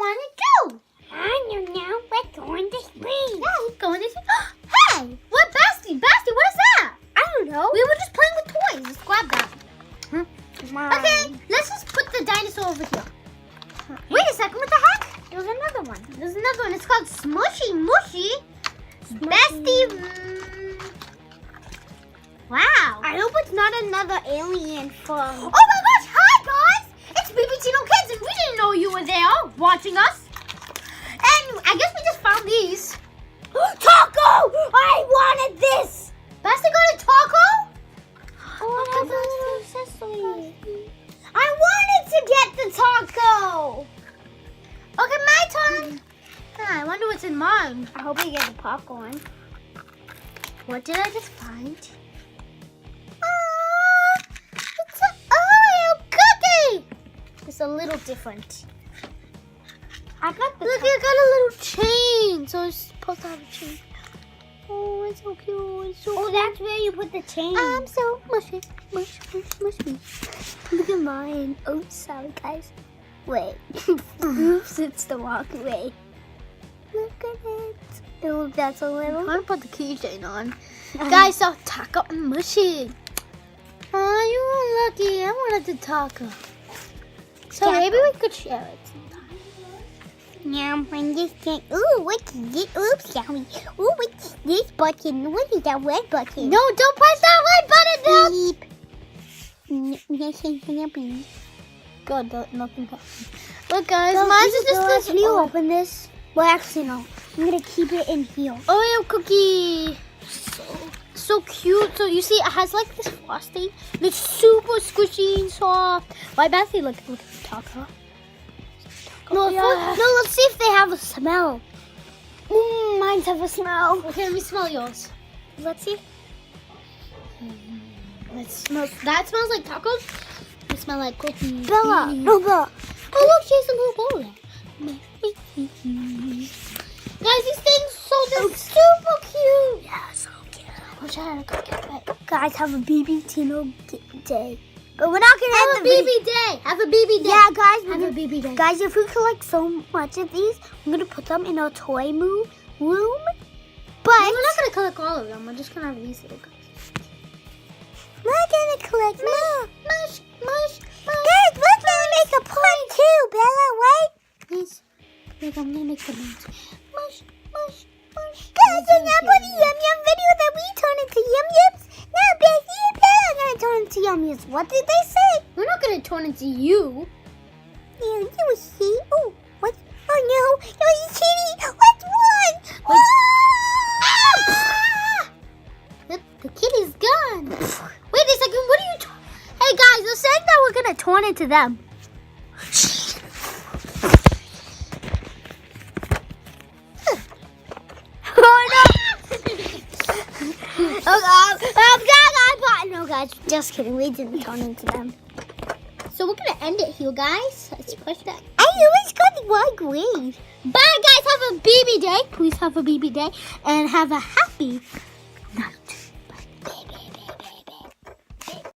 want to do? I don't know. Let's go on this way. Yeah, he's going this way. Hey, what, Basti? Basti, what is that? I don't know. We were just playing with toys. Let's grab that. Come on. Okay, let's just put the dinosaur over here. Wait a second, what the heck? There's another one. There's another one. It's called Smushy Mushy. Bestie. Wow. I hope it's not another alien from... Oh my gosh, hi guys! It's BBTino Kids and we didn't know you were there watching us. And I guess we just found these. Taco! I wanted this! Basti got a taco? Oh, that's so sweet. I wanted to get the taco! Okay, my turn. I wonder what's in mine. I hope we get the popcorn. What did I just find? It's an Oreo cookie! It's a little different. I got the Look, it got a little chain. So it's supposed to have a chain. Oh, it's so cute. It's so cute. that's where you put the chain. I'm so mushy. Mush, mush, mushy. Look at mine. Oh, sorry, guys. Wait. Oops, it's the wrong way. Look at it. Oh, that's a little. I'm gonna put the keychain on. Guys, so taco and mushy. Oh, you were lucky. I wanted the taco. So maybe we could share it sometime. Now, I'm just saying, ooh, what's this? Oops, sorry. Ooh, what's this button? What is that red button? No, don't press that red button. No. Beep. God, nothing happened. Look, guys, mine's is just this. Can you open this? Well, actually, no. I'm going to keep it in here. Oreo cookie. So cute. So you see, it has like this frosting. And it's super squishy and soft. Why, Betsy? Look at the taco. No, Yeah. no, let's see if they have a smell. Mine have a smell. Okay, let me smell yours. Let's see. That smells like tacos. It smells like cookies. Bella, no, Bella. Oh, look, she has a little bowl. Guys, these things they're super cute. Yeah, so cute. I wish I had a cookie. Guys, have a BB Tino day. But we're not going to Have end a the video. BB day. Have a BB day. Yeah, guys, Have a BB day. guys, if we collect so much of these, I'm going to put them in our toy room. But We're not going to collect all of them. We're just going to have these little guys. we're going to collect more. Mush, mush, mush. Guys, we're going to make a part 2, Bella, right? Please. Wait, I'm going to make the names. Mush, mush, mush. Guys, and now for the Yum Yum video that we turn into Yum Yums. Now, Becky and Bella are going to turn into Yum Yums. What did they say? We're not going to turn into you. Yeah, you were see. Oh, what? Oh, no. You're kitty. What's one? The kitty's gone. Wait a second. What are you Hey, guys, they're saying that we're going to turn into them. No, guys, just kidding. We didn't turn into them. So we're going to end it here, guys. Let's push that. I always got the right grade. Bye, guys. Have a BB day. Please have a BB day. And have a happy